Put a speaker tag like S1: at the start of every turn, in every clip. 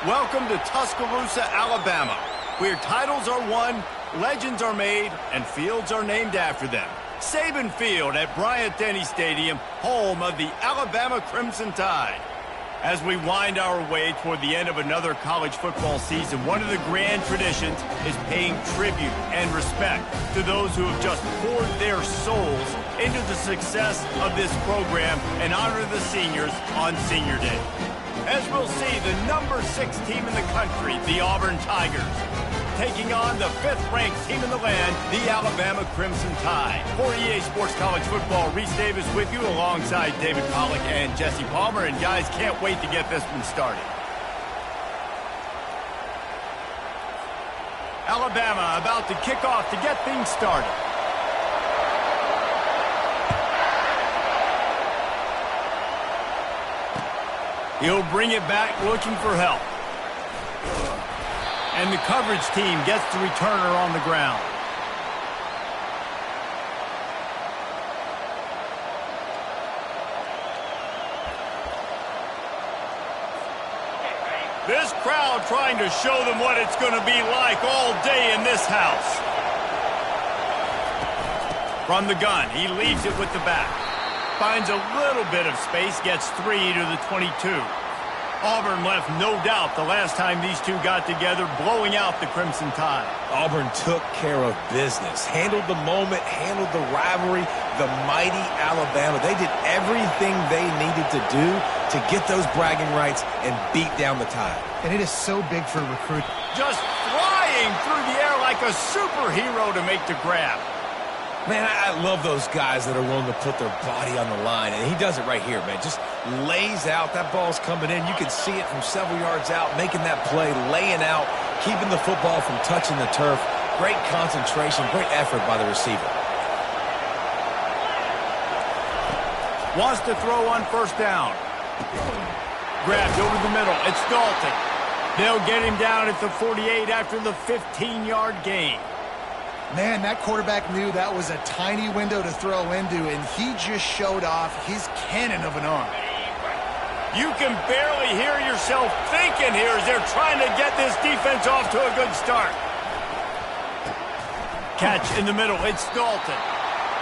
S1: Welcome to Tuscaloosa, Alabama, where titles are won, legends are made, and fields are named after them. Saban Field at Bryant-Denny Stadium, home of the Alabama Crimson Tide. As we wind our way toward the end of another college football season, one of the grand traditions is paying tribute and respect to those who have just poured their souls into the success of this program and honor the seniors on Senior Day. As we'll see, the number 6 team in the country, the Auburn Tigers, taking on the 5th-ranked team in the land, the Alabama Crimson Tide. For EA Sports College Football, Reese Davis with you alongside David Pollack and Jesse Palmer. And guys, can't wait to get this one started. Alabama about to kick off to get things started. He'll bring it back looking for help. And the coverage team gets the returner on the ground. This crowd trying to show them what it's going to be like all day in this house. From the gun, he leaves it with the back. Finds a little bit of space, gets 3 to the 22. Auburn left no doubt the last time these two got together, blowing out the Crimson Tide.
S2: Auburn took care of business, handled the moment, handled the rivalry, the mighty Alabama. They did everything they needed to do to get those bragging rights and beat down the Tide.
S3: And it is so big for recruiting.
S1: Just flying through the air like a superhero to make the grab.
S2: Man, I love those guys that are willing to put their body on the line, and he does it right here, man. Just lays out. That ball's coming in. You can see it from several yards out, making that play, laying out, keeping the football from touching the turf. Great concentration, great effort by the receiver.
S1: Wants to throw on first down. Grabbed over the middle. It's Dalton. They'll get him down at the 48 after the 15-yard gain.
S3: Man, that quarterback knew that was a tiny window to throw into, and he just showed off his cannon of an arm.
S1: You can barely hear yourself thinking here as they're trying to get this defense off to a good start. Catch in the middle. It's Dalton.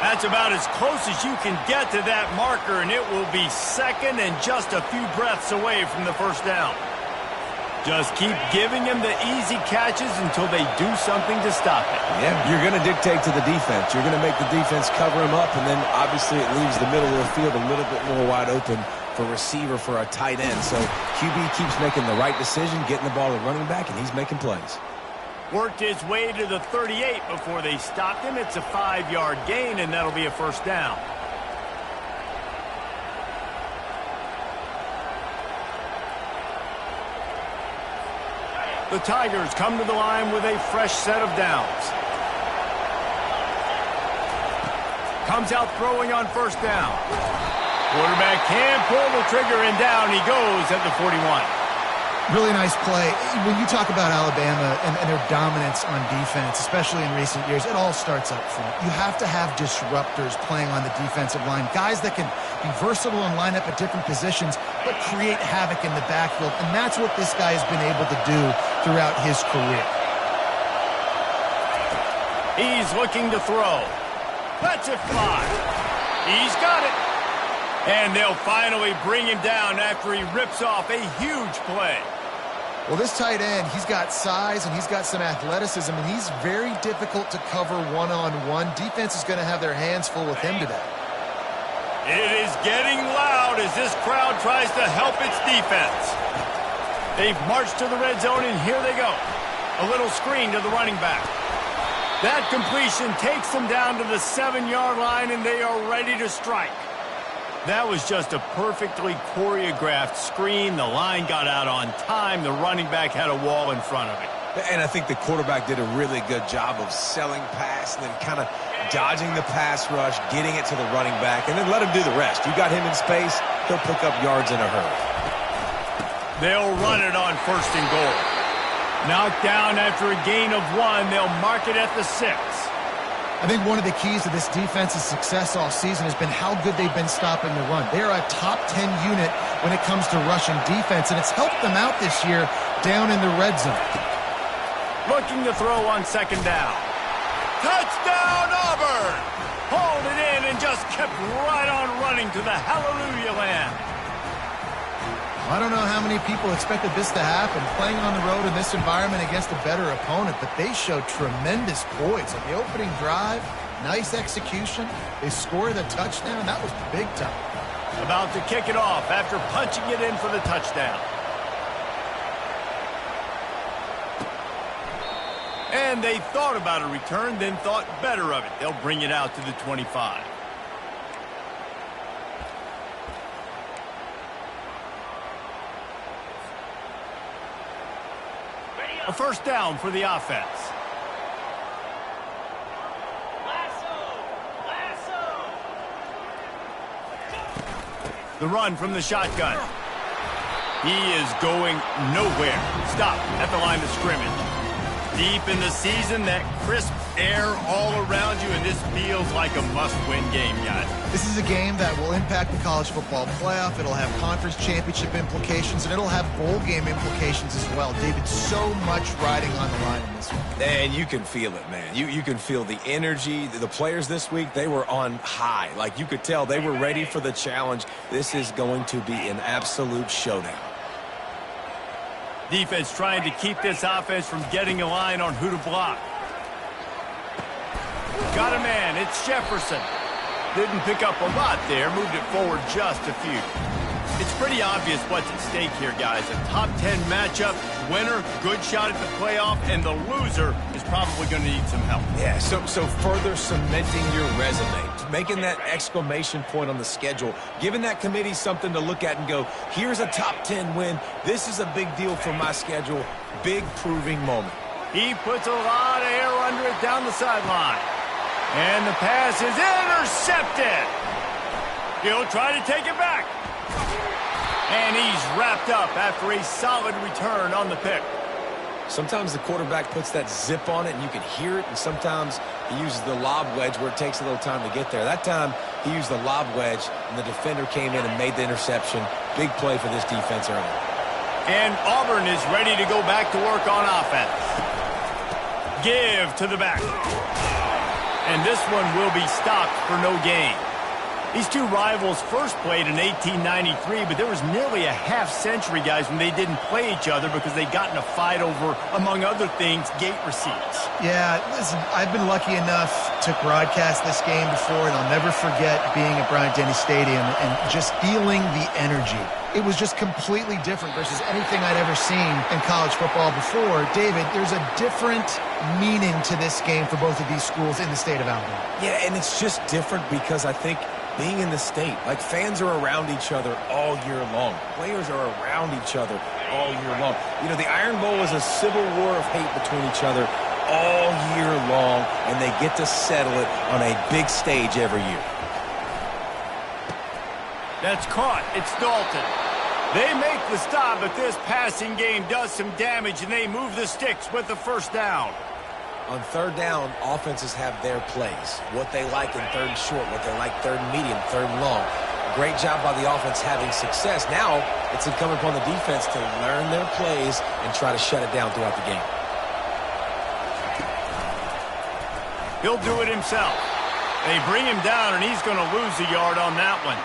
S1: That's about as close as you can get to that marker, and it will be second and just a few breaths away from the first down. Just keep giving him the easy catches until they do something to stop it.
S2: Yeah, you're going to dictate to the defense. You're going to make the defense cover him up, and then obviously it leaves the middle of the field a little bit more wide open for receiver for a tight end. So QB keeps making the right decision, getting the ball to running back, and he's making plays.
S1: Worked his way to the 38 before they stopped him. It's a 5-yard gain, and that'll be a first down. The Tigers come to the line with a fresh set of downs. Comes out throwing on first down. Quarterback can pull the trigger, and down he goes at the 41.
S3: Really nice play. When you talk about Alabama and their dominance on defense, especially in recent years, it all starts up front. You have to have disruptors playing on the defensive line, guys that can be versatile and line up at different positions, but create havoc in the backfield, and that's what this guy has been able to do throughout his career.
S1: He's looking to throw. Lets it fly. He's got it. And they'll finally bring him down after he rips off a huge play.
S3: Well, this tight end, he's got size and he's got some athleticism, and he's very difficult to cover one-on-one. Defense is going to have their hands full with him today.
S1: It is getting loud as this crowd tries to help its defense. They've marched to the red zone, and here they go. A little screen to the running back. That completion takes them down to the 7-yard line, and they are ready to strike. That was just a perfectly choreographed screen. The line got out on time. The running back had a wall in front of it.
S2: And I think the quarterback did a really good job of selling pass and then kind of dodging the pass rush, getting it to the running back, and then let him do the rest. You got him in space, he'll pick up yards in a hurry.
S1: They'll run it on first and goal. Knocked down after a gain of 1. They'll mark it at the 6.
S3: I think one of the keys to this defense's success all season has been how good they've been stopping the run. They are a top 10 unit when it comes to rushing defense, and it's helped them out this year down in the red zone.
S1: Looking to throw on second down. Touchdown, Auburn! Hauled it in and just kept right on running to the hallelujah land.
S3: I don't know how many people expected this to happen, playing on the road in this environment against a better opponent, but they showed tremendous poise. On the opening drive, nice execution. They scored a touchdown. That was big time.
S1: About to kick it off after punching it in for the touchdown. And they thought about a return, then thought better of it. They'll bring it out to the 25. A first down for the offense. The run from the shotgun. He is going nowhere. Stop at the line of scrimmage. Deep in the season, that crisp air all around you, and this feels like a must-win game, guys.
S3: This is a game that will impact the college football playoff. It'll have conference championship implications, and it'll have bowl game implications as well. David, so much riding on the line in this one.
S2: And you can feel it, man. You can feel the energy. The players this week, they were on high. Like, you could tell they were ready for the challenge. This is going to be an absolute showdown.
S1: Defense trying to keep this offense from getting a line on who to block. Got a man. It's Jefferson. Didn't pick up a lot there. Moved it forward just a few. It's pretty obvious what's at stake here, guys. A top 10 matchup. Winner, good shot at the playoff, and the loser is probably going to need some help.
S2: Yeah, so further cementing your resume, making that exclamation point on the schedule, giving that committee something to look at and go, here's a top 10 win. This is a big deal for my schedule. Big proving moment.
S1: He puts a lot of air under it down the sideline. And the pass is intercepted. He'll try to take it back. And he's wrapped up after a solid return on the pick.
S2: Sometimes the quarterback puts that zip on it and you can hear it, and sometimes he uses the lob wedge where it takes a little time to get there. That time he used the lob wedge and the defender came in and made the interception. Big play for this defense early.
S1: And Auburn is ready to go back to work on offense. Give to the back. And this one will be stopped for no gain. These two rivals first played in 1893, but there was nearly a half-century, guys, when they didn't play each other because they got in a fight over, among other things, gate receipts.
S3: Yeah, listen, I've been lucky enough to broadcast this game before, and I'll never forget being at Bryant-Denny Stadium and just feeling the energy. It was just completely different versus anything I'd ever seen in college football before. David, there's a different meaning to this game for both of these schools in the state of Alabama.
S2: Yeah, and it's just different because I think being in the state, like, fans are around each other all year long. Players are around each other all year long. You know, the Iron Bowl is a civil war of hate between each other all year long, and they get to settle it on a big stage every year.
S1: That's caught. It's Dalton. They make the stop, but this passing game does some damage, and they move the sticks with the first down.
S2: On third down, offenses have their plays. What they like in third and short, what they like third and medium, third and long. Great job by the offense having success. Now it's incumbent upon the defense to learn their plays and try to shut it down throughout the game.
S1: He'll do it himself. They bring him down, and he's going to lose a yard on that one.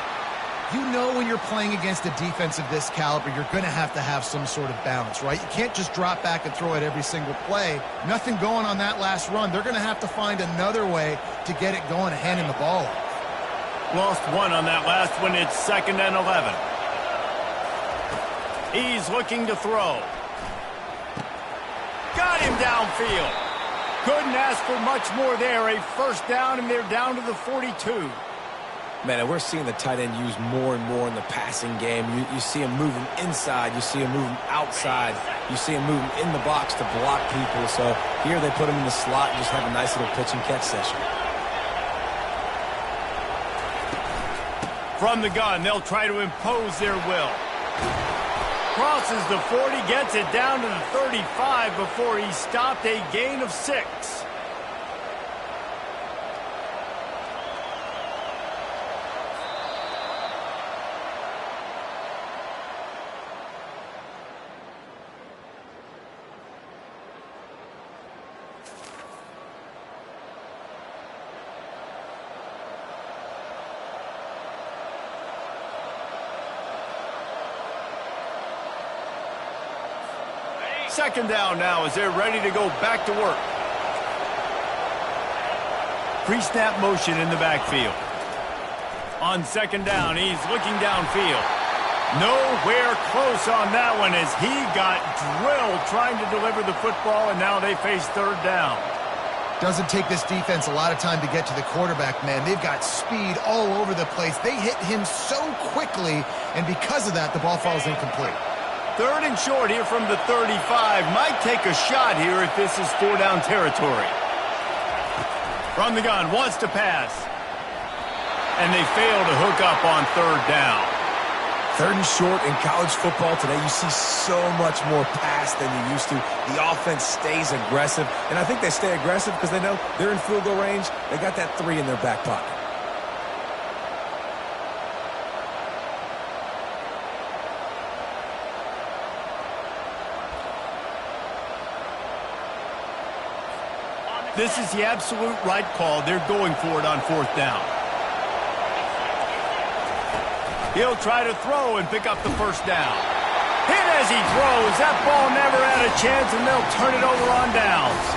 S3: You know when you're playing against a defense of this caliber, you're going to have some sort of balance, right? You can't just drop back and throw it every single play. Nothing going on that last run. They're going to have to find another way to get it going and handing the ball off.
S1: Lost one on that last one. It's 2nd and 11. He's looking to throw. Got him downfield. Couldn't ask for much more there. A first down, and they're down to the 42.
S2: Man, and we're seeing the tight end used more and more in the passing game. You see him moving inside. You see him moving outside. You see him moving in the box to block people. So here they put him in the slot and just have a nice little pitch and catch session.
S1: From the gun, they'll try to impose their will. Crosses the 40, gets it down to the 35 before he stopped, a gain of 6. Second down now as they're ready to go back to work. Pre-snap motion in the backfield. On second down, he's looking downfield. Nowhere close on that one as he got drilled trying to deliver the football, and now they face third down.
S3: Doesn't take this defense a lot of time to get to the quarterback, man. They've got speed all over the place. They hit him so quickly, and because of that, the ball falls incomplete.
S1: Third and short here from the 35. Might take a shot here if this is four-down territory. From the gun, wants to pass. And they fail to hook up on third down.
S2: Third and short in college football today, you see so much more pass than you used to. The offense stays aggressive, and I think they stay aggressive because they know they're in field goal range. They got that 3 in their back pocket.
S1: This is the absolute right call. They're going for it on fourth down. He'll try to throw and pick up the first down. Hit as he throws. That ball never had a chance, and they'll turn it over on downs.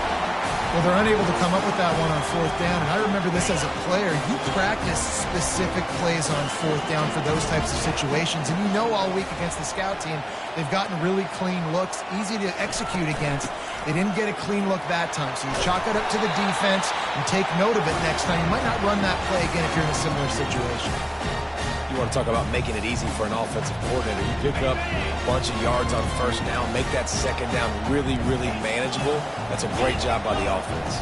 S3: Well, they're unable to come up with that one on fourth down, and I remember this as a player. You practice specific plays on fourth down for those types of situations, and you know all week against the scout team, they've gotten really clean looks, easy to execute against. They didn't get a clean look that time, so you chalk it up to the defense and take note of it next time. You might not run that play again if you're in a similar situation.
S2: You want to talk about making it easy for an offensive coordinator. You pick up a bunch of yards on first down, make that second down really, really manageable. That's a great job by the offense.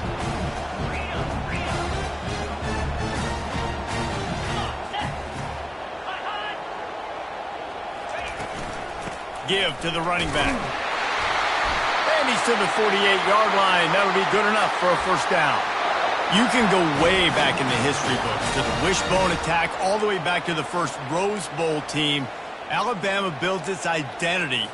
S1: Give to the running back. And he's to the 48-yard line. That'll be good enough for a first down. You can go way back in the history books to the wishbone attack all the way back to the first Rose Bowl team. Alabama builds its identity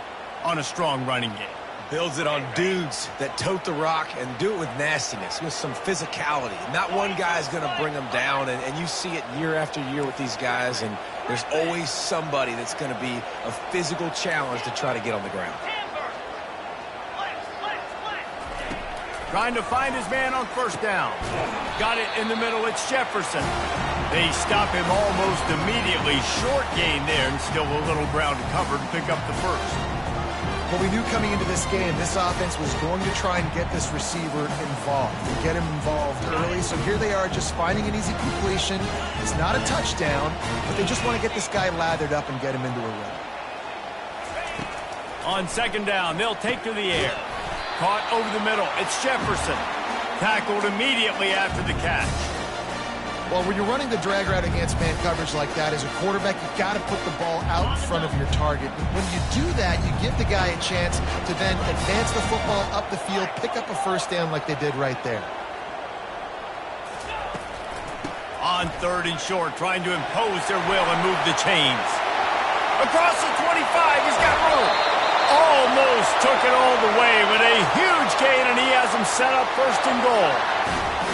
S1: on a strong running game.
S2: Builds it on dudes that tote the rock and do it with nastiness, with some physicality. Not one guy's going to bring them down, and you see it year after year with these guys, and there's always somebody that's going to be a physical challenge to try to get on the ground.
S1: Trying to find his man on first down. Got it in the middle. It's Jefferson. They stop him almost immediately. Short gain there and still a little ground covered to pick up the first.
S3: Well, we knew coming into this game, this offense was going to try and get this receiver involved and get him involved early. So here they are just finding an easy completion. It's not a touchdown, but they just want to get this guy lathered up and get him into a run.
S1: On second down, they'll take to the air. Caught over the middle. It's Jefferson. Tackled immediately after the catch.
S3: Well, when you're running the drag route against man coverage like that, as a quarterback, you've got to put the ball out in front of your target. When you do that, you give the guy a chance to then advance the football up the field, pick up a first down like they did right there.
S1: On third and short, trying to impose their will and move the chains. Across the 25, he's got room. Almost took it all the way with a huge gain, and he has them set up first and goal.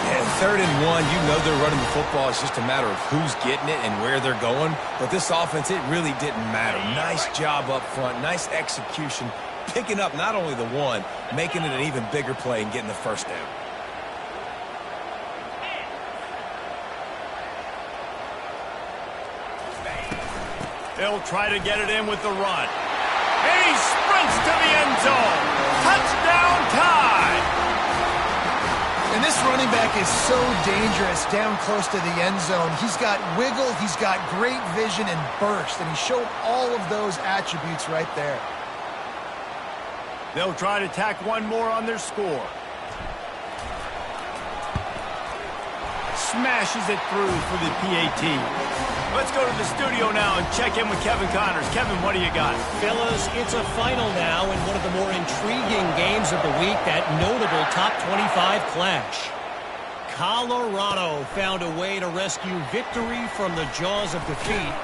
S2: And third and one, you know they're running the football. It's just a matter of who's getting it and where they're going. But this offense, it really didn't matter. Nice job up front, nice execution, picking up not only the one, making it an even bigger play and getting the first down.
S1: They'll try to get it in with the run. And he sprints to the end zone. Touchdown time.
S3: And this running back is so dangerous down close to the end zone. He's got wiggle, he's got great vision and burst, and he showed all of those attributes right there.
S1: They'll try to tack one more on their score. Smashes it through for the PAT. Let's go to the studio now and check in with Kevin Connors. Kevin, what do you got?
S4: Fellas, it's a final now in one of the more intriguing games of the week, that notable top 25 clash. Colorado found a way to rescue victory from the jaws of defeat.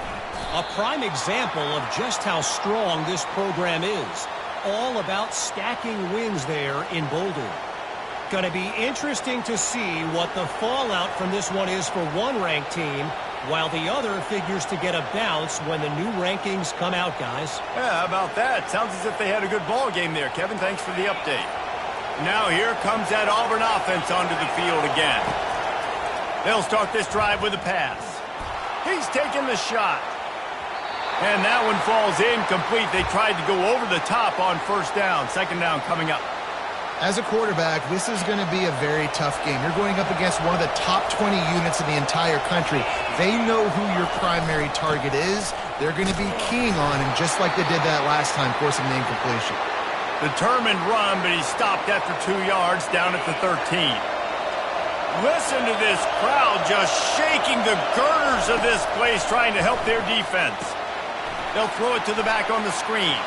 S4: A prime example of just how strong this program is. All about stacking wins there in Boulder. Going to be interesting to see what the fallout from this one is for one ranked team while the other figures to get a bounce when the new rankings come out, guys.
S1: Yeah, how about that? Sounds as if they had a good ball game there, Kevin. Thanks for the update. Now here comes that Auburn offense onto the field again. They'll start this drive with a pass. He's taking the shot. And that one falls incomplete. They tried to go over the top on first down. Second down coming up.
S3: As a quarterback, this is going to be a very tough game. You're going up against one of the top 20 units in the entire country. They know who your primary target is. They're going to be keying on him, just like they did that last time, forcing the incompletion.
S1: Determined run, but he stopped after 2 yards down at the 13. Listen to this crowd just shaking the girders of this place, trying to help their defense. They'll throw it to the back on the screen.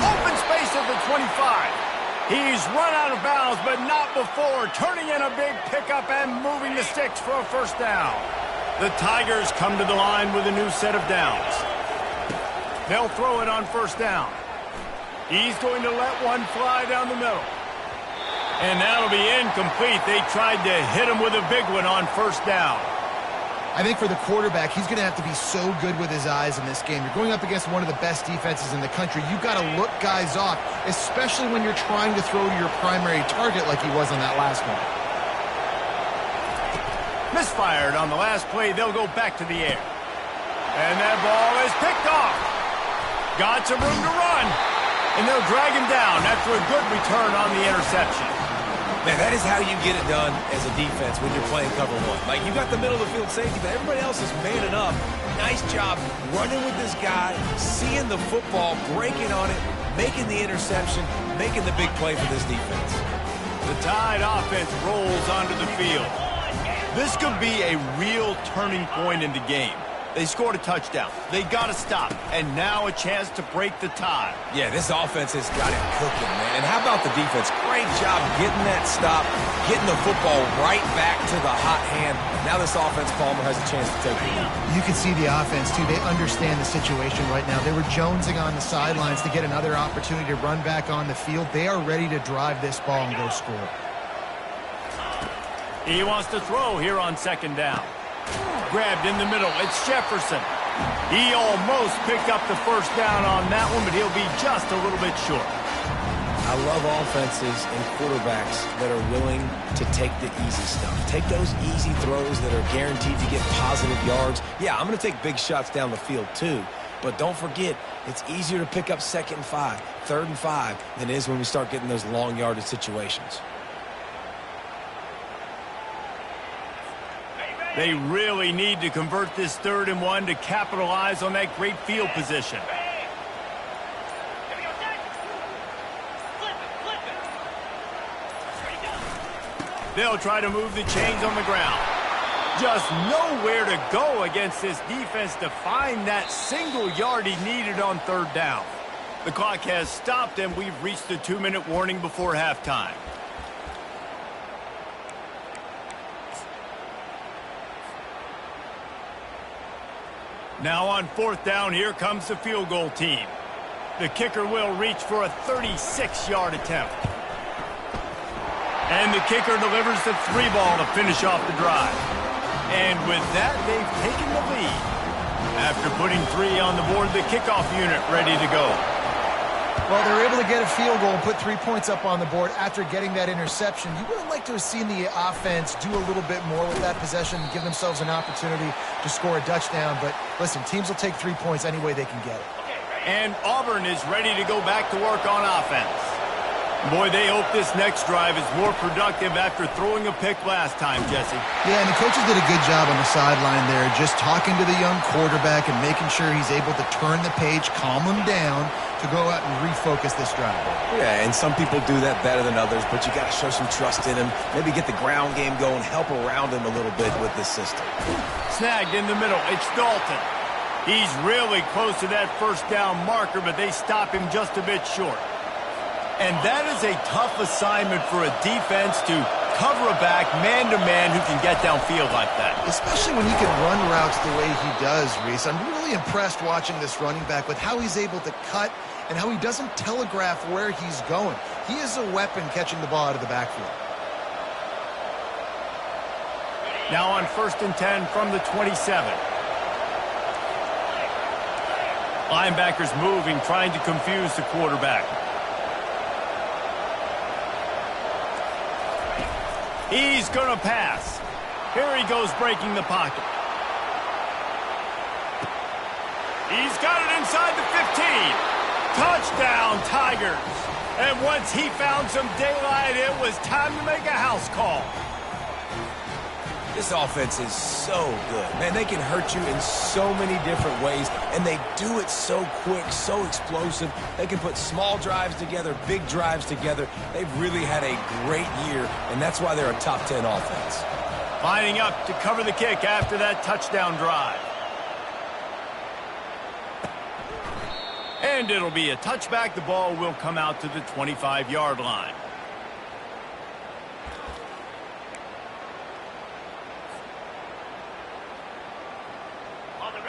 S1: Open space at the 25. He's run out of bounds, but not before turning in a big pickup and moving the sticks for a first down. The Tigers come to the line with a new set of downs. They'll throw it on first down. He's going to let one fly down the middle. And that'll be incomplete. They tried to hit him with a big one on first down.
S3: I think for the quarterback, he's going to have to be so good with his eyes in this game. You're going up against one of the best defenses in the country. You've got to look guys off, especially when you're trying to throw to your primary target like he was on that last one.
S1: Misfired on the last play. They'll go back to the air. And that ball is picked off. Got some room to run. And they'll drag him down after a good return on the interception.
S2: Man, that is how you get it done as a defense when you're playing cover one. Like, you got the middle of the field safety, but everybody else is manning up. Nice job running with this guy, seeing the football, breaking on it, making the interception, making the big play for this defense.
S1: The Tide offense rolls onto the field. This could be a real turning point in the game. They scored a touchdown. They got to stop. And now a chance to break the tie.
S2: Yeah, this offense has got it cooking, man. And how about the defense? Great job getting that stop, getting the football right back to the hot hand. Now this offense, Palmer, has a chance to take the lead.
S3: You can see the offense, too. They understand the situation right now. They were jonesing on the sidelines to get another opportunity to run back on the field. They are ready to drive this ball and go score.
S1: He wants to throw here on second down. Grabbed in the middle. It's Jefferson. He almost picked up the first down on that one, but he'll be just a little bit short.
S2: I love offenses and quarterbacks that are willing to take the easy stuff. Take those easy throws that are guaranteed to get positive yards. Yeah, I'm going to take big shots down the field too, but don't forget, it's easier to pick up 2nd and 5, 3rd and 5 than it is when we start getting those long yardage situations.
S1: They really need to convert this 3rd and 1 to capitalize on that great field position. They'll try to move the chains on the ground. Just nowhere to go against this defense to find that single yard he needed on 3rd down. The clock has stopped, and we've reached the 2-minute warning before halftime. Now on 4th down, here comes the field goal team. The kicker will reach for a 36-yard attempt. And the kicker delivers the 3 ball to finish off the drive. And with that, they've taken the lead. After putting 3 on the board, the kickoff unit ready to go.
S3: Well, they were able to get a field goal and put 3 points up on the board after getting that interception. You would have liked to have seen the offense do a little bit more with that possession, give themselves an opportunity to score a touchdown. But listen, teams will take 3 points any way they can get it.
S1: And Auburn is ready to go back to work on offense. Boy, they hope this next drive is more productive after throwing a pick last time, Jesse.
S3: Yeah, and the coaches did a good job on the sideline there, just talking to the young quarterback and making sure he's able to turn the page, calm him down, to go out and refocus this drive.
S2: Yeah, and some people do that better than others, but you got to show some trust in him. Maybe get the ground game going, help around him a little bit with this system.
S1: Snagged in the middle. It's Dalton. He's really close to that first down marker, but they stop him just a bit short. And that is a tough assignment for a defense to cover a back man-to-man who can get downfield like that.
S3: Especially when he can run routes the way he does, Reese. I'm really impressed watching this running back with how he's able to cut and how he doesn't telegraph where he's going. He is a weapon catching the ball out of the backfield.
S1: Now on 1st and 10 from the 27. Linebackers moving, trying to confuse the quarterback. He's going to pass. Here he goes, breaking the pocket. He's got it inside the 15. Touchdown, Tigers. And once he found some daylight, it was time to make a house call.
S2: This offense is so good. Man, they can hurt you in so many different ways, and they do it so quick, so explosive. They can put small drives together, big drives together. They've really had a great year, and that's why they're a top 10 offense.
S1: Lining up to cover the kick after that touchdown drive. And it'll be a touchback. The ball will come out to the 25-yard line.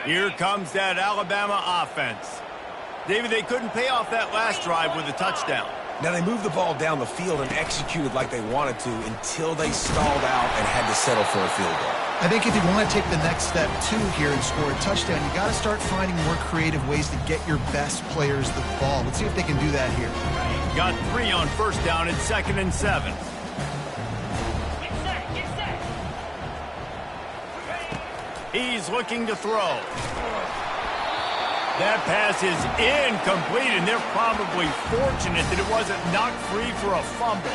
S1: Here comes that Alabama offense. David, they couldn't pay off that last drive with a touchdown.
S2: Now, they moved the ball down the field and executed like they wanted to until they stalled out and had to settle for a field goal.
S3: I think if you want to take the next step, too, here and score a touchdown, you got to start finding more creative ways to get your best players the ball. Let's see if they can do that here.
S1: Got 3 on first down and 2nd and 7. He's looking to throw. That pass is incomplete, and they're probably fortunate that it wasn't knocked free for a fumble.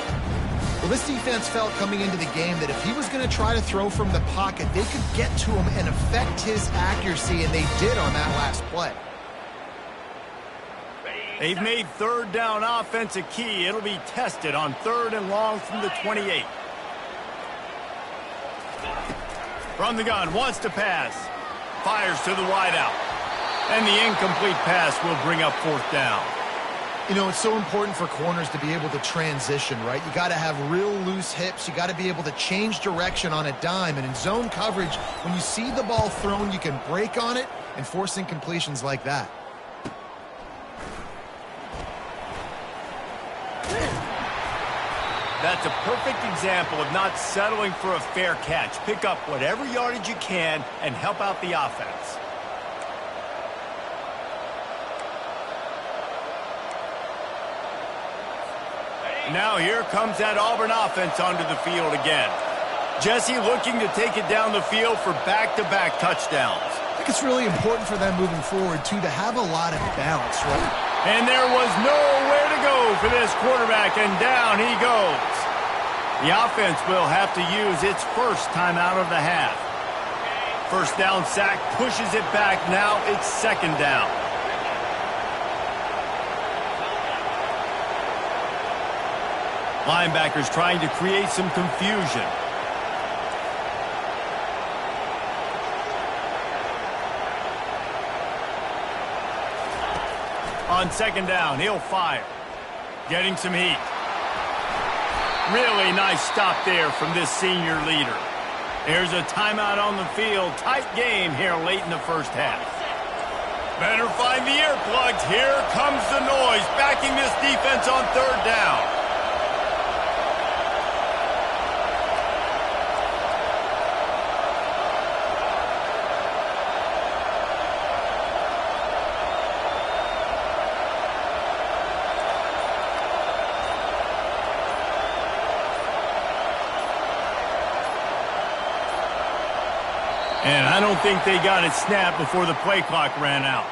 S3: Well, this defense felt coming into the game that if he was going to try to throw from the pocket, they could get to him and affect his accuracy, and they did on that last play.
S1: They've made third down offense a key. It'll be tested on 3rd and long from the 28. From the gun, wants to pass. Fires to the wideout. And the incomplete pass will bring up 4th down.
S3: You know, it's so important for corners to be able to transition, right? You got to have real loose hips. You got to be able to change direction on a dime. And in zone coverage, when you see the ball thrown, you can break on it and force incompletions like that.
S1: That's a perfect example of not settling for a fair catch. Pick up whatever yardage you can and help out the offense. Now here comes that Auburn offense onto the field again. Jesse looking to take it down the field for back-to-back touchdowns.
S3: I think it's really important for them moving forward, too, to have a lot of balance, right?
S1: And there was nowhere to go for this quarterback, and down he goes. The offense will have to use its first timeout of the half. First down sack pushes it back. Now it's 2nd down. Linebackers trying to create some confusion. On 2nd down, he'll fire. Getting some heat. Really nice stop there from this senior leader. There's a timeout on the field. Tight game here late in the first half. Better find the earplugs. Here comes the noise, backing this defense on 3rd down. And I don't think they got it snapped before the play clock ran out.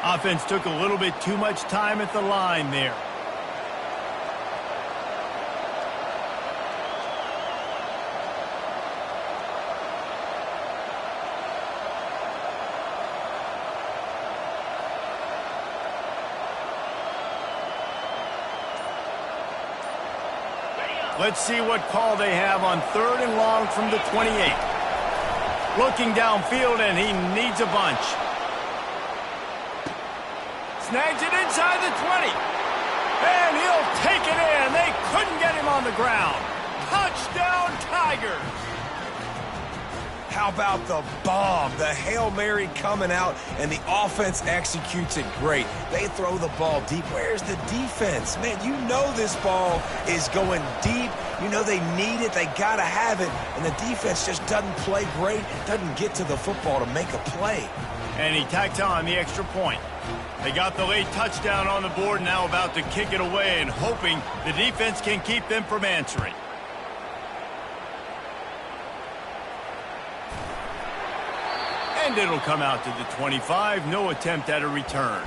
S1: Offense took a little bit too much time at the line there. Let's see what call they have on 3rd and long from the 28. Looking downfield, and he needs a bunch. Snags it inside the 20. And he'll take it in. They couldn't get him on the ground. Touchdown, Tigers.
S2: How about the bomb? The Hail Mary coming out, and the offense executes it great. They throw the ball deep. Where's the defense? Man, you know this ball is going deep. You know they need it. They got to have it. And the defense just doesn't play great, doesn't get to the football to make a play.
S1: And he tacks on the extra point. They got the late touchdown on the board, now about to kick it away and hoping the defense can keep them from answering. And it'll come out to the 25. No attempt at a return.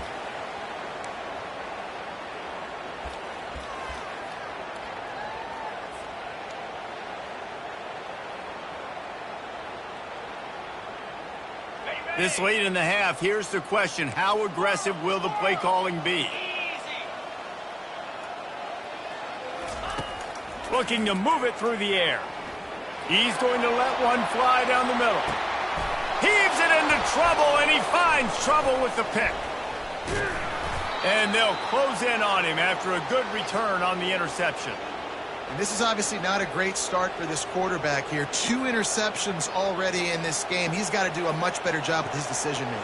S1: This late in the half, here's the question. How aggressive will the play calling be? Looking to move it through the air. He's going to let one fly down the middle. Heaves it into trouble, and he finds trouble with the pick. And they'll close in on him after a good return on the interception.
S3: And this is obviously not a great start for this quarterback here. 2 interceptions already in this game. He's got to do a much better job with his decision-making.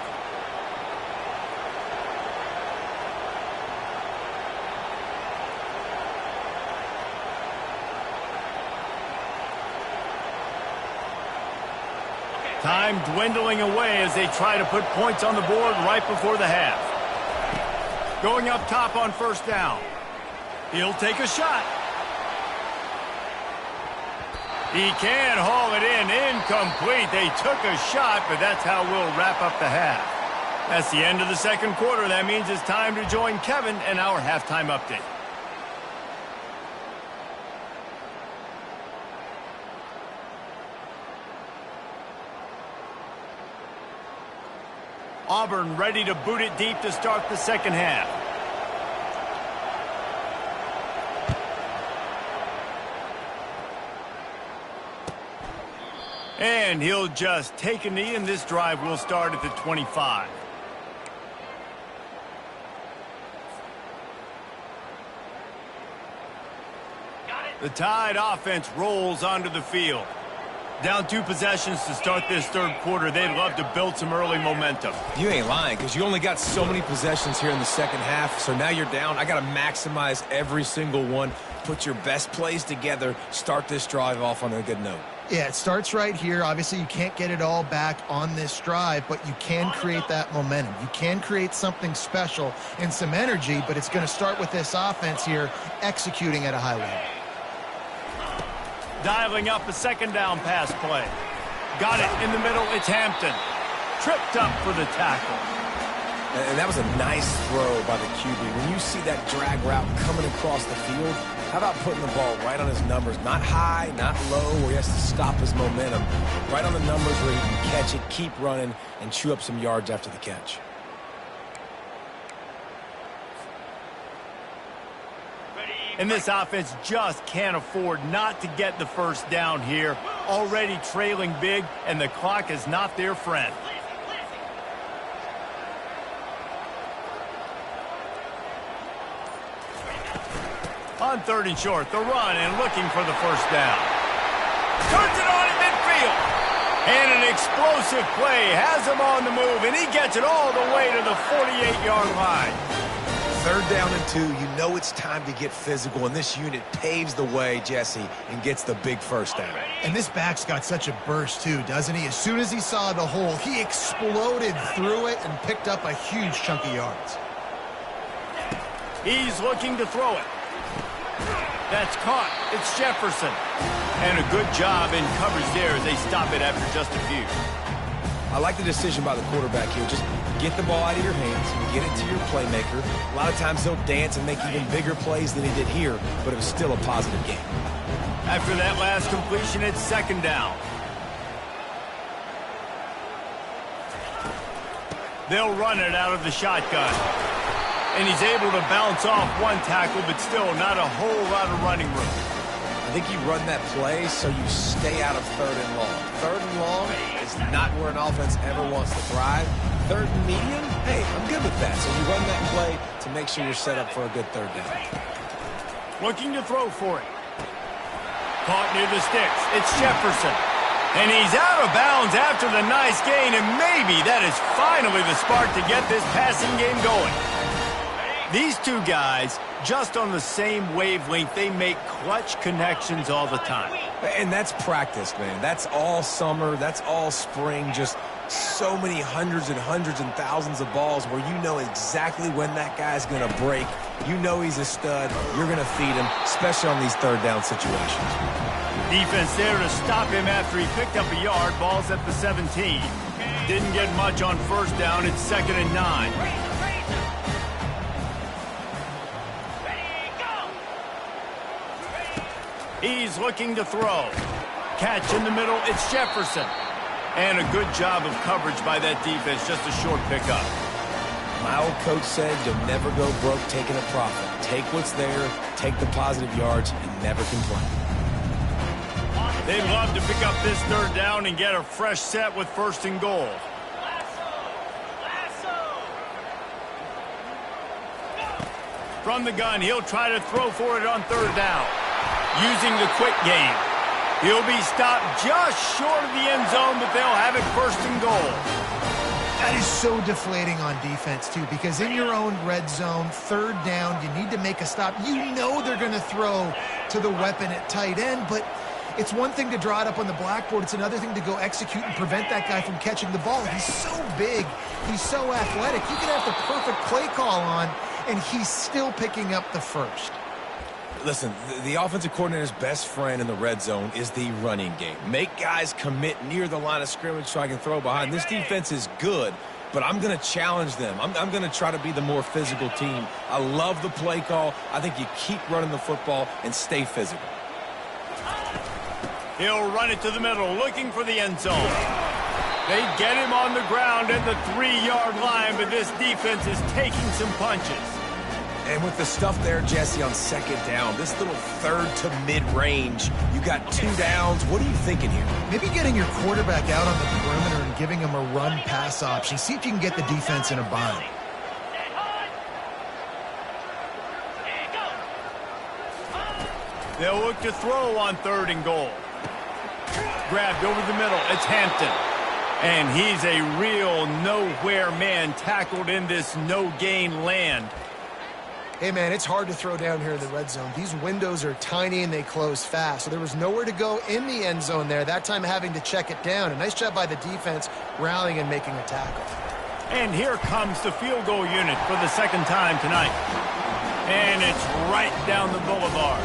S1: Time dwindling away as they try to put points on the board right before the half. Going up top on first down. He'll take a shot. He can haul it in. Incomplete. They took a shot, but that's how we'll wrap up the half. That's the end of the second quarter. That means it's time to join Kevin and our halftime update. Auburn ready to boot it deep to start the second half. And he'll just take a knee, and this drive will start at the 25. The Tide offense rolls onto the field. Down 2 possessions to start this third quarter. They'd love to build some early momentum.
S2: You ain't lying, because you only got so many possessions here in the second half, so now you're down. I got to maximize every single one, put your best plays together, start this drive off on a good note.
S3: Yeah, it starts right here. Obviously, you can't get it all back on this drive, but you can create that momentum. You can create something special and some energy, but it's going to start with this offense here executing at a high level.
S1: Dialing up a second down pass play. Got it in the middle. It's Hampton. Tripped up for the tackle.
S2: And that was a nice throw by the QB. When you see that drag route coming across the field, how about putting the ball right on his numbers? Not high, not low, where he has to stop his momentum. Right on the numbers where he can catch it, keep running, and chew up some yards after the catch.
S1: And this offense just can't afford not to get the first down here. Already trailing big, and the clock is not their friend. On 3rd and short, the run and looking for the first down. Turns it on in midfield. And an explosive play has him on the move, and he gets it all the way to the 48-yard line.
S2: 3rd down and 2, you know it's time to get physical, and this unit paves the way, Jesse, and gets the big first down.
S3: And this back's got such a burst, too, doesn't he? As soon as he saw the hole, he exploded through it and picked up a huge chunk of yards.
S1: He's looking to throw it. That's caught. It's Jefferson. And a good job in coverage there as they stop it after just a few.
S2: I like the decision by the quarterback here. Just get the ball out of your hands, get it to your playmaker. A lot of times he'll dance and make even bigger plays than he did here, but it was still a positive game.
S1: After that last completion, it's 2nd down. They'll run it out of the shotgun. And he's able to bounce off one tackle, but still not a whole lot of running room.
S2: I think you run that play so you stay out of 3rd and long. 3rd and long is not where an offense ever wants to thrive. 3rd and medium, hey, I'm good with that. So you run that play to make sure you're set up for a good 3rd down.
S1: Looking to throw for it. Caught near the sticks. It's Jefferson. And he's out of bounds after the nice gain, and maybe that is finally the spark to get this passing game going. These two guys, just on the same wavelength, they make clutch connections all the time.
S2: And that's practice, man. That's all summer. That's all spring. Just so many hundreds and thousands of balls where you know exactly when that guy's going to break. You know he's a stud. You're going to feed him, especially on these third down situations.
S1: Defense there to stop him after he picked up a yard. Ball's at the 17. Didn't get much on first down. It's 2nd and 9. He's looking to throw. Catch in the middle. It's Jefferson. And a good job of coverage by that defense. Just a short pickup.
S2: My old coach said you'll never go broke taking a profit. Take what's there, take the positive yards, and never complain.
S1: They'd love to pick up this third down and get a fresh set with 1st and goal. From the gun, he'll try to throw for it on 3rd down. Using the quick game. He'll be stopped just short of the end zone, but they'll have it 1st and goal.
S3: That is so deflating on defense, too, because in your own red zone, 3rd down, you need to make a stop. You know they're going to throw to the weapon at tight end, but it's one thing to draw it up on the blackboard. It's another thing to go execute and prevent that guy from catching the ball. He's so big. He's so athletic. You can have the perfect play call on, and he's still picking up the first.
S2: Listen, the offensive coordinator's best friend in the red zone is the running game. Make guys commit near the line of scrimmage so I can throw behind. This defense is good, but I'm going to challenge them. I'm going to try to be the more physical team. I love the play call. I think you keep running the football and stay physical.
S1: He'll run it to the middle, looking for the end zone. They get him on the ground at the 3-yard line, but this defense is taking some punches.
S2: And with the stuff there, Jesse, on 2nd down, this little 3rd to mid-range, you got 2 downs. What are you thinking here?
S3: Maybe getting your quarterback out on the perimeter and giving him a run-pass option. See if you can get the defense in a bind.
S1: They'll look to throw on 3rd and goal. Grabbed over the middle. It's Hampton. And he's a real nowhere man tackled in this no-gain land.
S3: Hey, man, it's hard to throw down here in the red zone. These windows are tiny and they close fast, so there was nowhere to go in the end zone there, that time having to check it down. A nice job by the defense rallying and making a tackle.
S1: And here comes the field goal unit for the 2nd time tonight. And it's right down the boulevard.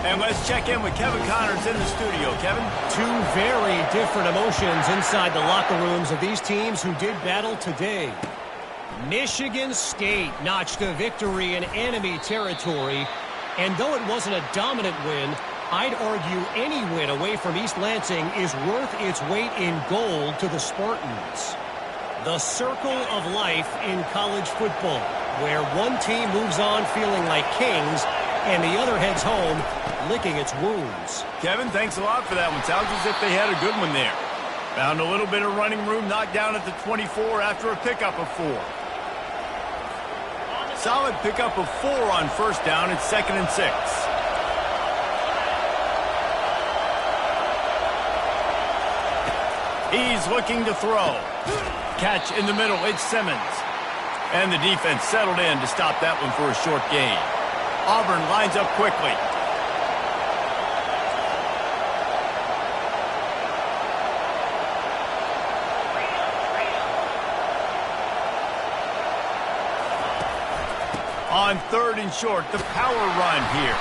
S1: And let's check in with Kevin Connors in the studio. Kevin?
S4: 2 very different emotions inside the locker rooms of these teams who did battle today. Michigan State notched a victory in enemy territory, and though it wasn't a dominant win, I'd argue any win away from East Lansing is worth its weight in gold to the Spartans. The circle of life in college football, where one team moves on feeling like kings, and the other heads home licking its wounds.
S1: Kevin, thanks a lot for that one. Sounds as if they had a good one there. Found a little bit of running room, knocked down at the 24 after a pickup of 4. Solid pickup of 4 on 1st down. It's 2nd and 6. He's looking to throw. Catch in the middle. It's Simmons. And the defense settled in to stop that one for a short gain. Auburn lines up quickly. On 3rd and short, the power run here.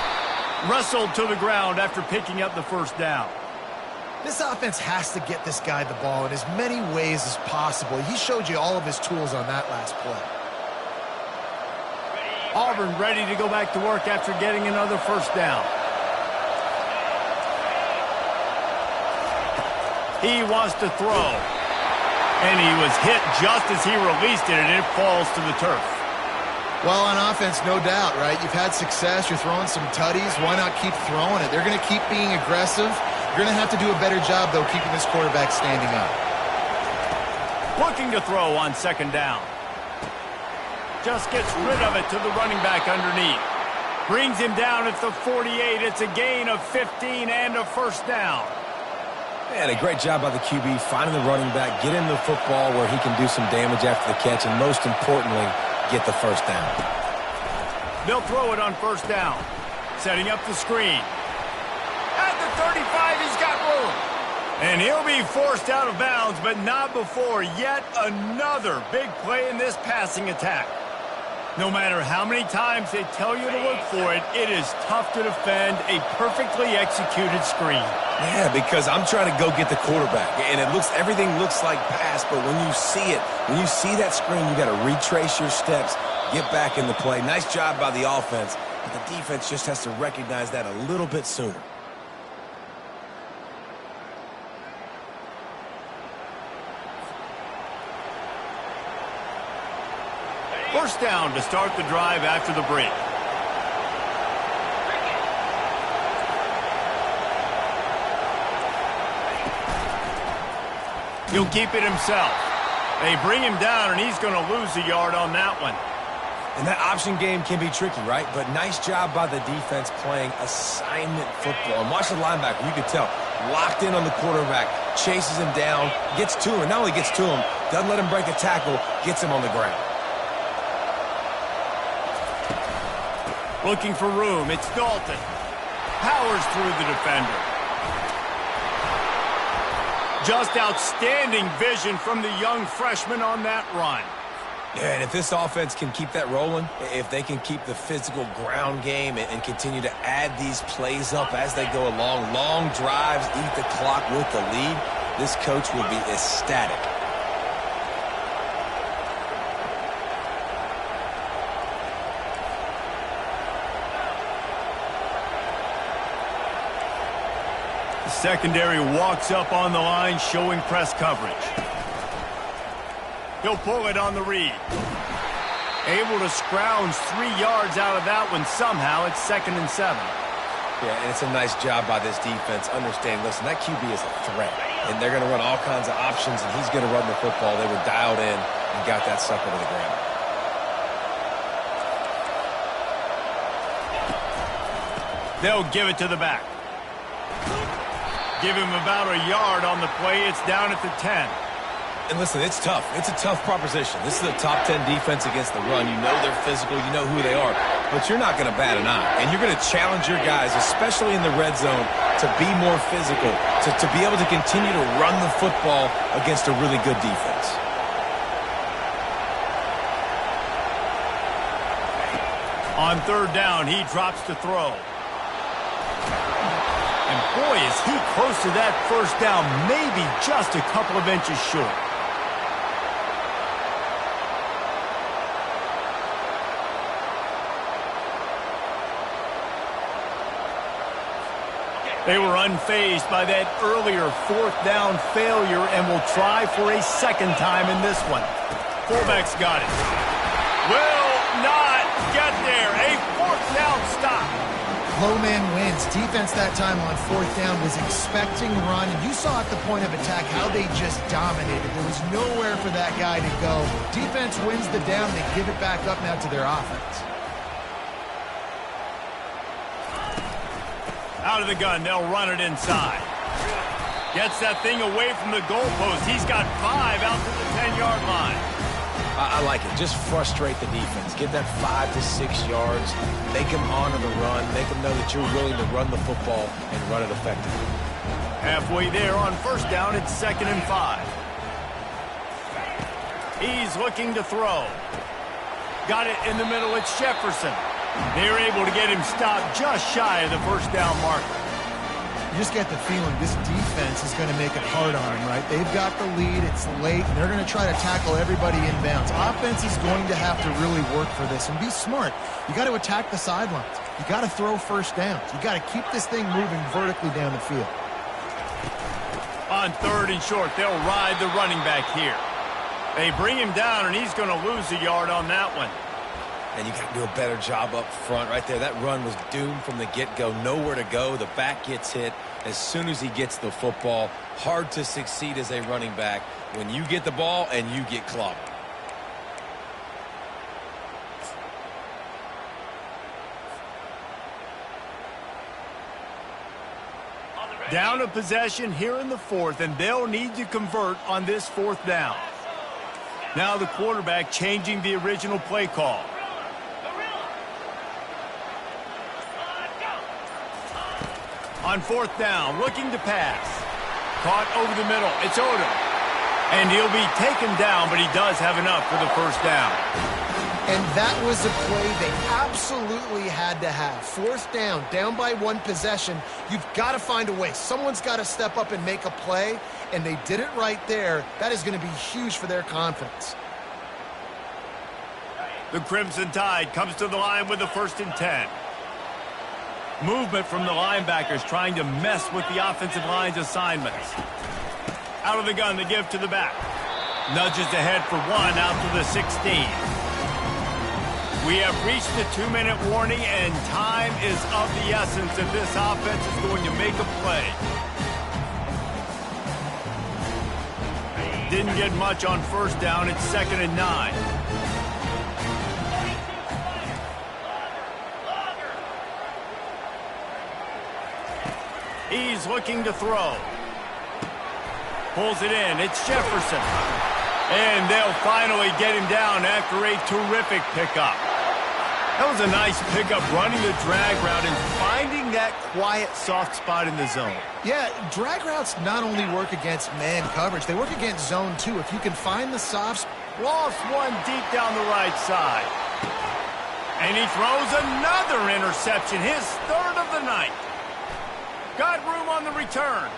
S1: Wrestled to the ground after picking up the 1st down.
S3: This offense has to get this guy the ball in as many ways as possible. He showed you all of his tools on that last play.
S1: Auburn ready to go back to work after getting another 1st down. He wants to throw. And he was hit just as he released it, and it falls to the turf.
S3: Well, on offense, no doubt, right? You've had success. You're throwing some tutties. Why not keep throwing it? They're going to keep being aggressive. You're going to have to do a better job, though, keeping this quarterback standing up.
S1: Looking to throw on 2nd down. Just gets rid of it to the running back underneath. Brings him down at the 48. It's a gain of 15 and a 1st down.
S2: Man, a great job by the QB finding the running back, getting the football where he can do some damage after the catch, and most importantly, get the 1st down.
S1: They'll throw it on 1st down. Setting up the screen. At the 35, he's got room. And he'll be forced out of bounds, but not before yet another big play in this passing attack. No matter how many times they tell you to look for it, it is tough to defend a perfectly executed screen.
S2: Yeah, because I'm trying to go get the quarterback, and everything looks like pass, but when you see it, when you see that screen, you got to retrace your steps, get back in the play. Nice job by the offense, but the defense just has to recognize that a little bit sooner.
S1: First down to start the drive after the break. He'll keep it himself. They bring him down, and he's going to lose a yard on that one.
S2: And that option game can be tricky, right? But nice job by the defense playing assignment football. And watch the linebacker. You can tell. Locked in on the quarterback. Chases him down. Gets to him. Not only gets to him, doesn't let him break a tackle. Gets him on the ground.
S1: Looking for room. It's Dalton. Powers through the defender. Just outstanding vision from the young freshman on that run.
S2: Yeah, and if this offense can keep that rolling, if they can keep the physical ground game and continue to add these plays up as they go along, long drives, eat the clock with the lead, this coach will be ecstatic.
S1: Secondary walks up on the line, showing press coverage. He'll pull it on the read. Able to scrounge 3 yards out of that one somehow. It's 2nd and 7.
S2: Yeah, and it's a nice job by this defense. Understand, listen, that QB is a threat. And they're going to run all kinds of options, and he's going to run the football. They were dialed in and got that sucker to the ground.
S1: They'll give it to the back. Give him about a yard on the play. It's down at the 10.
S2: And listen, it's tough. It's a tough proposition. This is a top 10 defense against the run. You know they're physical. You know who they are. But you're not going to bat an eye. And you're going to challenge your guys, especially in the red zone, to be more physical, to be able to continue to run the football against a really good defense.
S1: On 3rd down, he drops to throw. And boy, is he close to that first down, maybe just a couple of inches short. They were unfazed by that earlier 4th down failure and will try for a 2nd time in this one. Fullback's got it. Will not get there. A 4th down stop.
S3: Low man wins. Defense that time on 4th down was expecting run. And you saw at the point of attack how they just dominated. There was nowhere for that guy to go. Defense wins the down. They give it back up now to their offense.
S1: Out of the gun, they'll run it inside. Gets that thing away from the goalpost. He's got 5 out to the 10-yard line.
S2: I like it. Just frustrate the defense. Get that 5 to 6 yards. Make them honor the run. Make them know that you're willing to run the football and run it effectively.
S1: Halfway there on 1st down, it's 2nd and 5. He's looking to throw. Got it in the middle. It's Jefferson. They're able to get him stopped just shy of the 1st down marker.
S3: You just get the feeling this defense is going to make it hard on them, right? They've got the lead. It's late. And they're going to try to tackle everybody inbounds. Offense is going to have to really work for this and be smart. You got to attack the sidelines. You got to throw 1st downs. You got to keep this thing moving vertically down the field.
S1: On 3rd and short, they'll ride the running back here. They bring him down, and he's going to lose a yard on that one.
S2: And you got to do a better job up front right there. That run was doomed from the get-go. Nowhere to go. The back gets hit as soon as he gets the football. Hard to succeed as a running back when you get the ball and you get clobbered.
S1: Down a possession here in the 4th, and they'll need to convert on this 4th down. Now the quarterback changing the original play call. On fourth down, looking to pass. Caught over the middle. It's Odom. And he'll be taken down, but he does have enough for the first down.
S3: And that was a play they absolutely had to have. Fourth down, down by one possession. You've got to find a way. Someone's got to step up and make a play, and they did it right there. That is going to be huge for their confidence.
S1: The Crimson Tide comes to the line with the 1st and 10. Movement from the linebackers trying to mess with the offensive line's assignments. Out of the gun, they give to the back. Nudges ahead for one out to the 16. We have reached the 2-minute warning, and time is of the essence if this offense is going to make a play. Didn't get much on first down. It's 2nd and 9. He's looking to throw. Pulls it in. It's Jefferson. And they'll finally get him down after a terrific pickup. That was a nice pickup, running the drag route and finding that quiet, soft spot in the zone.
S3: Yeah, drag routes not only work against man coverage, they work against zone too. If you can find the softs.
S1: Lost one deep down the right side. And he throws another interception, his 3rd of the night. Got room on the return.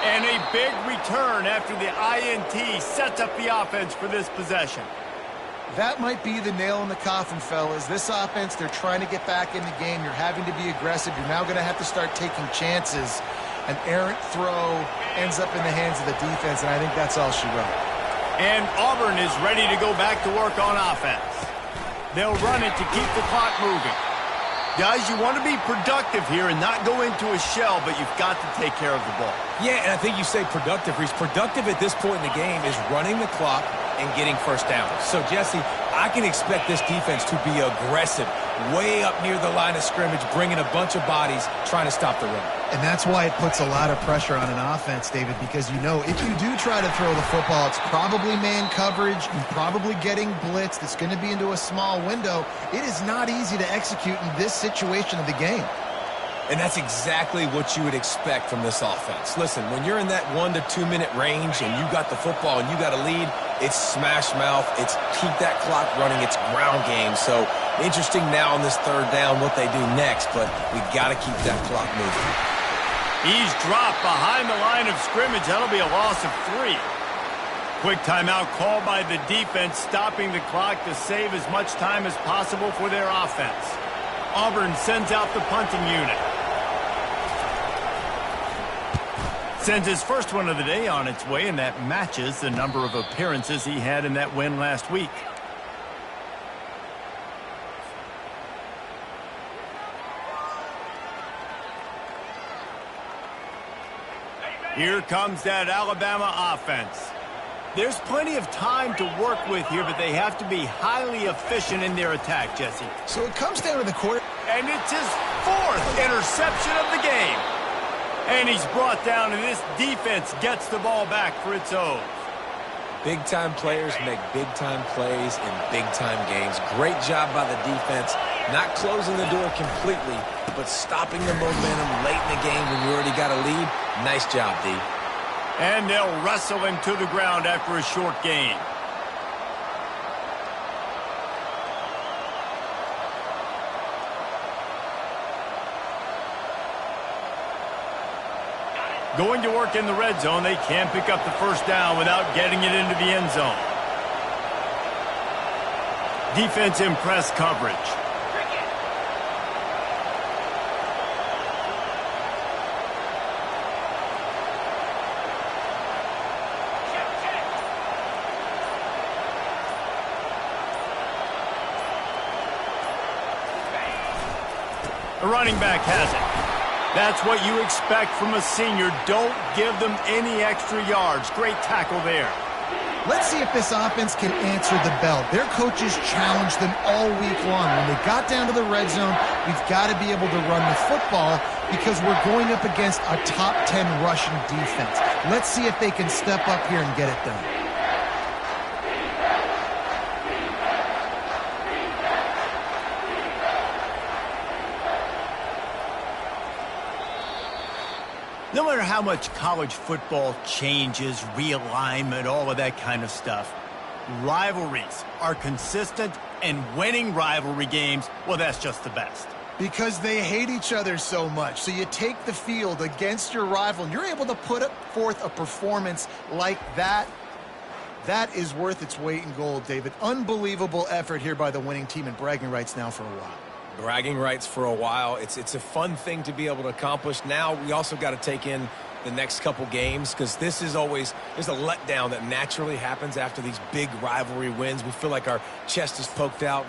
S1: And a big return after the INT sets up the offense for this possession.
S3: That might be the nail in the coffin, fellas. This offense, they're trying to get back in the game. You're having to be aggressive. You're now going to have to start taking chances. An errant throw ends up in the hands of the defense, and I think that's all she wrote.
S1: And Auburn is ready to go back to work on offense. They'll run it to keep the clock moving. Guys, you want to be productive here and not go into a shell, but you've got to take care of the ball.
S2: Yeah, and I think you say productive, Reese. Productive at this point in the game is running the clock and getting first down. So, Jesse, I can expect this defense to be aggressive, way up near the line of scrimmage, bringing a bunch of bodies, trying to stop the run.
S3: And that's why it puts a lot of pressure on an offense, David, because you know if you do try to throw the football, it's probably man coverage, you're probably getting blitzed, it's going to be into a small window. It is not easy to execute in this situation of the game.
S2: And that's exactly what you would expect from this offense. Listen, when you're in that 1 to 2 minute range and you got the football and you got a lead, it's smash mouth, it's keep that clock running, it's ground game. So interesting now on this 3rd down what they do next, but we got to keep that clock moving.
S1: He's dropped behind the line of scrimmage. That'll be a loss of 3. Quick timeout called by the defense, stopping the clock to save as much time as possible for their offense. Auburn sends out the punting unit. Sends his first one of the day on its way, and that matches the number of appearances he had in that win last week. Here comes that Alabama offense. There's plenty of time to work with here, but they have to be highly efficient in their attack, Jesse.
S3: So it comes down to the quarter.
S1: And it's his 4th interception of the game. And he's brought down, and this defense gets the ball back for its own.
S2: Big-time players make big-time plays in big-time games. Great job by the defense, not closing the door completely, but stopping the momentum late in the game when you already got a lead. Nice job, D.
S1: And they'll wrestle him to the ground after a short gain. Going to work in the red zone. They can't pick up the first down without getting it into the end zone. Defense in press coverage. The running back has it. That's what you expect from a senior. Don't give them any extra yards. Great tackle there.
S3: Let's see if this offense can answer the bell. Their coaches challenged them all week long. When they got down to the red zone, we've got to be able to run the football because we're going up against a top 10 rushing defense. Let's see if they can step up here and get it done.
S1: No matter how much college football changes, realignment, all of that kind of stuff, rivalries are consistent, and winning rivalry games, well, that's just the best.
S3: Because they hate each other so much. So you take the field against your rival, and you're able to put forth a performance like that. That is worth its weight in gold, David. Unbelievable effort here by the winning team, and bragging rights now for a while.
S2: Bragging rights for a while. It's a fun thing to be able to accomplish. Now we also got to take in the next couple games, because this is always, there's a letdown that naturally happens after these big rivalry wins. We feel like our chest is poked out.